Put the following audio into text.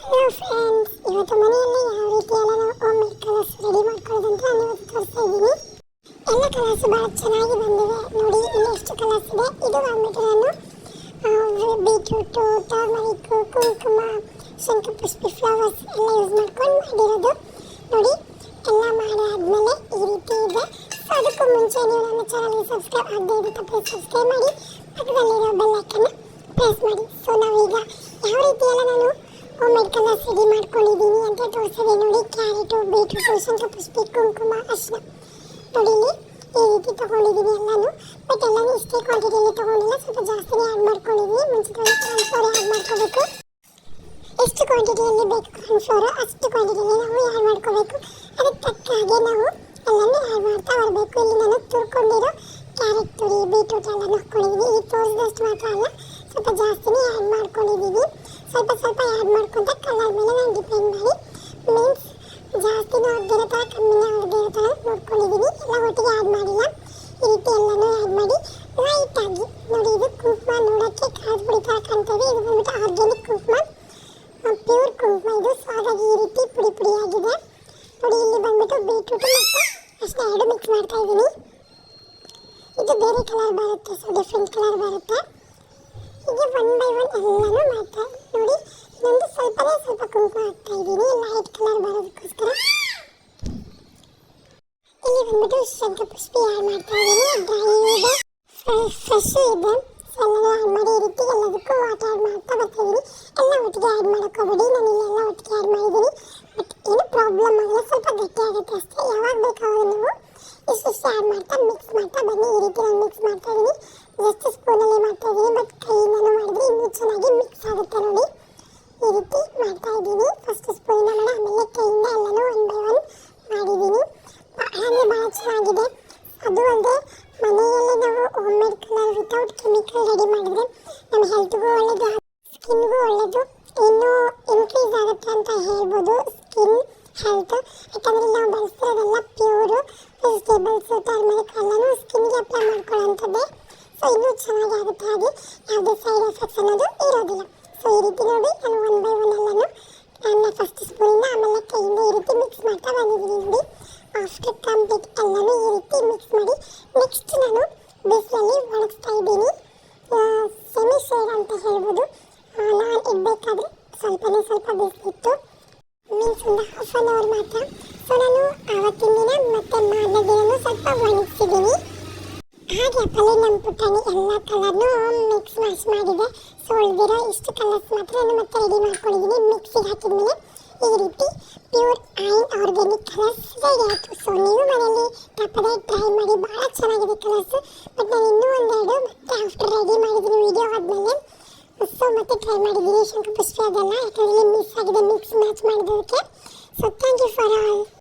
Hello friends, ಇವತ್ತು ಮನೆಯಲ್ಲಿ ಯಾವ ರೀತಿ ಎಲ್ಲ ನಾವು ಹೋಮ್ ಮೇಡ್ ಕಲರ್ಸ್ ರೆಡಿ ಮಾಡ್ಕೊಳ್ಳೋದು ಅಂತ ನಾನು ಇವತ್ತು ತೋರಿಸ್ತಾ ಇದ್ದೀನಿ. ಎಲ್ಲ ಕಲರ್ಸ್ ಭಾಳ ಚೆನ್ನಾಗಿ ಬಂದಿವೆ. ನೋಡಿ ಇಲ್ಲಿ ಎಷ್ಟು ಕಲರ್ಸ್ ಇದೆ. ಇದು ಬಂದ್ಬಿಟ್ಟು ನಾನು ಬೀಟ್ರೂಟು, ಟರ್ಮರಿಕ್, ಕುಂಕುಮ, ಶಂಖಪುಷ್ಪಿ ಫ್ಲವರ್ಸ್ ಎಲ್ಲ ಯೂಸ್ ಮಾಡ್ಕೊಂಡು ಮಾಡಿರೋದು. ನೋಡಿ ಎಲ್ಲ ಮಾಡಾದ್ಮೇಲೆ ಈ ರೀತಿ ಇದೆ. ಸೊ ಅದಕ್ಕೂ ಮುಂಚೆ ನೀವು ನನ್ನ ಚಾನಲ್ಗೆ ಸಬ್ಸ್ಕ್ರೈಬ್ ಆಗದೆ ಇರುತ್ತೆ, ಪ್ಲೀಸ್ ಸಬ್ಸ್ಕ್ರೈಬ್ ಮಾಡಿ, ಪಕ್ಕದಲ್ಲಿರೋ ಬೆಲ್ ಐಕನ್ನ ಪ್ರೆಸ್ ಮಾಡಿ. ಸೊ ನಾವೀಗ ಯಾವ ರೀತಿ ಎಲ್ಲ ನಾನು ಹೋಮ್ ಮೇಡ್ ಕಲರ್ಸ್ ರೆಡಿ ಮಾಡ್ಕೊಂಡಿದ್ದೀನಿ ಅಂತ ತೋರಿಸಿದೆ. ನೋಡಿ ಕ್ಯಾರೆಟು, ಬೀಟ್ರೂಟು, ಶಂಖಪುಷ್ಪಿ, ಕುಂಕುಮ, ಅರಿಶಿನ ನೋಡಿ ಇಲ್ಲಿ ಈ ರೀತಿ ತೊಗೊಂಡಿದ್ದೀನಿ ಎಲ್ಲನೂ. ಬಟ್ ಎಲ್ಲನೂ ಇಷ್ಟೇ ಕ್ವಾಂಟಿಟಿಯಲ್ಲಿ ತೊಗೊಂಡಿಲ್ಲ, ಸ್ವಲ್ಪ ಜಾಸ್ತಿನೇ ಆ್ಯಡ್ ಮಾಡ್ಕೊಂಡಿದ್ದೀನಿ. ಮುಂಚಿತವಾಗಿ ಕಾರ್ನ್ಫ್ಲೋರ್ ಆ್ಯಡ್ ಮಾಡ್ಕೋಬೇಕು. ಎಷ್ಟು ಕ್ವಾಂಟಿಟಿಯಲ್ಲಿ ಬೇಕು ಕಾರ್ನ್ಫ್ಲೋರ್ ಅಷ್ಟು ಕ್ವಾಂಟಿಟಿಯಲ್ಲಿ ನಾವು ಆ್ಯಡ್ ಮಾಡ್ಕೋಬೇಕು. ಅದಕ್ಕೆ ತಕ್ಕ ಹಾಗೆ ನಾವು ಎಲ್ಲನೂ ಆ್ಯಡ್ ಮಾಡ್ತಾ ಬರಬೇಕು. ಇಲ್ಲಿ ನಾನು ತುರ್ಕೊಂಡಿರೋ ಕ್ಯಾರೆಟ್ ತುರಿ, ಬೀಟ್ರೂಟ್ ಎಲ್ಲನೂ ಹಾಕ್ಕೊಂಡಿದ್ದೀನಿ. ಇದು ತೋರಿಸಿದಷ್ಟು ಮಾತ್ರ ಅಲ್ಲ, ಸ್ವಲ್ಪ ಜಾಸ್ತಿನೇ ಆ್ಯಡ್ ಮಾಡ್ಕೊಂಡಿದ್ದೀನಿ. ಸ್ವಲ್ಪ ಸ್ವಲ್ಪ ಆ್ಯಡ್ ಮಾಡ್ಕೊಂತ ಕಲರ್ ಮೇಲೆ ನಾನು ಡಿಪೆಂಡ್ ಮಾಡಿ, ಮೀನ್ಸ್ ಜಾಸ್ತಿನೂ ಹೊಡೆದಿರೋ ಥರ ಕಮ್ಮಿನೇ ಹೊಡೆದಿರೋ ಥರ ನೋಡ್ಕೊಂಡಿದ್ದೀನಿ. ಎಲ್ಲ ಒಟ್ಟಿಗೆ ಆ್ಯಡ್ ಮಾಡಿಲ್ಲ. ಈ ರೀತಿ ಎಲ್ಲನೂ ಆ್ಯಡ್ ಮಾಡಿ ಲೈಟಾಗಿ ನೋಡಿ. ಇದು ಕುಂಕುಮ ನೋಡೋಕ್ಕೆ ಖಾರದ ಪುಡಿ ಥರ ಕಾಣ್ತದೆ. ಇದು ಬಂದ್ಬಿಟ್ಟು ಆರ್ಗ್ಯಾನಿಕ್ ಕುಂಕುಮ, ಪ್ಯೂರ್ ಕುಂಕುಮ ಇದು. ಸೊ ಹಾಗಾಗಿ ಈ ರೀತಿ ಪುಡಿ ಪುಡಿಯಾಗಿದೆ. ನೋಡಿ ಇಲ್ಲಿ ಬಂದ್ಬಿಟ್ಟು ಬೀಟ್ರೂಟು ಮತ್ತು ಅಷ್ಟೇ ಎರಡು ಮಿಕ್ಸ್ ಮಾಡ್ತಾ ಇದ್ದೀನಿ. ಇದು ಬೇರೆ ಕಲರ್ ಬರುತ್ತೆ, ಸೊ ಡಿಫ್ರೆಂಟ್ ಕಲರ್ ಬರುತ್ತೆ. ಹೀಗೆ ಒನ್ ಬೈ ಒನ್ ಎಲ್ಲನೂ ಮಾಡ್ತಾ ನೋಡಿ. ಇನ್ನೊಂದು ಸ್ವಲ್ಪನೇ ಸ್ವಲ್ಪ ಕುಂಕುಮ ಹಾಕ್ತಾ ಇದ್ದೀನಿ ಲೈಟ್ ಕಲರ್ ಬರೋದಕ್ಕೋಸ್ಕರ. ಇಲ್ಲಿ ಬಂದ್ಬಿಟ್ಟು ಶಂಖಪುಷ್ಪಿ ಆ್ಯಡ್ ಮಾಡ್ತಾ ಇದ್ದೀನಿ. ಡ್ರೈ ಇದೆ, ಫ್ರೆಶ್ ಇದೆ. ಸೊ ಎಲ್ಲನೂ ಆ್ಯಡ್ ಮಾಡಿ ಈ ರೀತಿ ಎಲ್ಲದಕ್ಕೂ ವಾಟರ್ ಆ್ಯಡ್ ಮಾಡ್ತಾ ಬರ್ತಾ ಇದ್ದೀನಿ. ಎಲ್ಲ ಒಟ್ಟಿಗೆ ಆ್ಯಡ್ ಮಾಡೋಕ್ಕೋಗ್ಬೇಡಿ. ನಾನು ಇಲ್ಲೆಲ್ಲ ಒಟ್ಟಿಗೆ ಆ್ಯಡ್ ಮಾಡಿದ್ದೀನಿ. ಬಟ್ ಏನು ಪ್ರಾಬ್ಲಮ್ ಆಗಲ್ಲ, ಸ್ವಲ್ಪ ಗಟ್ಟಿ ಆಗುತ್ತೆ ಅಷ್ಟೇ. ಯಾವಾಗ ಬೇಕಾದರೂ ನೀವು ಇಷ್ಟು ಆ್ಯಡ್ ಮಾಡ್ತಾ ಮಿಕ್ಸ್ ಮಾಡ್ತಾ ಬನ್ನಿ. ಈ ರೀತಿ ನಾನು ಮಿಕ್ಸ್ ಮಾಡ್ತಾ ಇದ್ದೀನಿ. ಜಸ್ಟ್ ಸ್ಪೂನಲ್ಲಿ ಮಾಡ್ತಾ ಇದ್ದೀನಿ, ಬಟ್ ಕೈಯಿಂದನೂ ಮಾಡಿದ್ರೆ ಇನ್ನೂ ಚೆನ್ನಾಗಿ ಮಿಕ್ಸ್ ಆಗುತ್ತೆ. ನೋಡಿ ಈ ರೀತಿ ಮಾಡ್ತಾ ಇದ್ದೀನಿ. ಫಸ್ಟ್ ಸ್ಪೂನಿಂದ ಮಾಡಿ, ಆಮೇಲೆ ಕೈಯಿಂದ ಎಲ್ಲನೂ ಒನ್ ಬೈ ಒನ್ ಮಾಡಿದ್ದೀನಿ. ಅಂದರೆ ಭಾಳ ಚೆನ್ನಾಗಿದೆ. ಅದು ಅಲ್ಲದೆ ಮನೆಯಲ್ಲೇ ನಾವು home made colour without chemical ready ಮಾಡಿದರೆ ನಮ್ಮ ಹೆಲ್ತ್ಗೂ ಒಳ್ಳೆಯದು, ಸ್ಕಿನ್ಗೂ ಒಳ್ಳೆಯದು, ಇನ್ನೂ ಇನ್ಕ್ರೀಸ್ ಆಗುತ್ತೆ ಅಂತ ಹೇಳ್ಬೋದು ಸ್ಕಿನ್ ಹೆಲ್ತ್. ಯಾಕಂದರೆ ನಾವು ಬಳಸ್ತಿರೋದೆಲ್ಲ ಪ್ಯೂರು ವೆಜಿಟೇಬಲ್ಸು, ಟರ್ಮರಿಕ್ ಎಲ್ಲನೂ ಸ್ಕಿನ್ಗೆ ಅಪ್ಲೈ ಮಾಡ್ಕೊಳ್ಳೋಂಥದ್ದೇ. ಸೊ ಇನ್ನೂ ಚೆನ್ನಾಗಿ ಆಗುತ್ತೆ. ಹಾಗೆ ಯಾವುದೇ ಸೈಡ್ ಎಫೆಕ್ಟ್ಸ್ ಅನ್ನೋದು ಇರೋದಿಲ್ಲ. ಸೊ ಈ ರೀತಿ ನೋಡಿ ನಾನು ಒನ್ ಬೈ ಒನ್ ಎಲ್ಲನೂ ನಾನು ಫಸ್ಟ್ ಸ್ಪೂನಿಂದ ಆಮೇಲೆ ಕೈಯಿಂದ ಈ ರೀತಿ ಮಿಕ್ಸ್ ಮಾಡ್ತಾ ಬಂದಿದ್ದೀನಿ. ನೋಡಿ ಆಫ್ಟರ್ ಕಂಪ್ಲೀಟ್ ಎಲ್ಲನೂ ಈ ರೀತಿ ಮಿಕ್ಸ್ ಮಾಡಿ ನೆಕ್ಸ್ಟ್ ನಾನು ಬಿಸಿಲಲ್ಲಿ ಒಣಗಿಸ್ತಾ ಇದ್ದೀನಿ. ಸೆಮಿ ಶೇಡ್ ಅಂತ ಹೇಳ್ಬೋದು. ನಾನು ಇಡಬೇಕಾದ್ರೆ ಸ್ವಲ್ಪನೇ ಸ್ವಲ್ಪ ಬಿಸಿಲಿತ್ತು, ಮೀನ್ಸ್ ಒಂದು ಹಾಫ್ ಆನ್ ಅವರ್ ಮಾತ್ರ. ಸೊ ನಾನು ಆವತ್ತಿನ ದಿನ ಮತ್ತೆ ಮಾರನೇ ದಿನವೂ ಸ್ವಲ್ಪ ಒಣಗಿಸಿದ್ದೀನಿ. ಹಾಗೆ ಅಪ್ಪಲ್ಲಿ ನಮ್ಮ ಪುಟಾಣಿ ಎಲ್ಲ ಕಲರ್ನೂ ಮಿಕ್ಸ್ ಮಾಡಿದೆ. ಸೊ ಉಳಿದಿರೋ ಇಷ್ಟು ಕಲರ್ಸ್ ಮಾತ್ರ ನಾನು ಮತ್ತೆ ರೆಡಿ ಮಾಡ್ಕೊಂಡಿದ್ದೀನಿ. ಮಿಕ್ಸಿಗೆ ಹಾಕಿದ್ಮೇಲೆ ಈ ರೀತಿ pure and organic colours ready ಆಯಿತು. ಸೊ ನೀವು ಮನೆಯಲ್ಲಿ ತಪ್ಪದೆ ಟ್ರೈ ಮಾಡಿ, ಭಾಳ ಚೆನ್ನಾಗಿದೆ ಕಲರ್ಸ್. ಬಟ್ ನಾನು ಇನ್ನೂ ಒಂದೆರಡು ಮತ್ತೆ ಆಫ್ಟರ್ ರೆಡಿ ಮಾಡಿದ್ದೀನಿ ವೀಡಿಯೋ ಆದಮೇಲೆ. ಸೊ ಮತ್ತೆ ಟ್ರೈ ಮಾಡಿದ್ದೀನಿ ಶಂಖಪುಷ್ಪಿ ಅದೆಲ್ಲ, ಯಾಕಂದರೆ ಮಿಸ್ ಆಗಿದೆ ಮಿಕ್ಸ್ ಮ್ಯಾಚ್ ಮಾಡಿದ್ದಕ್ಕೆ. So thank you for all.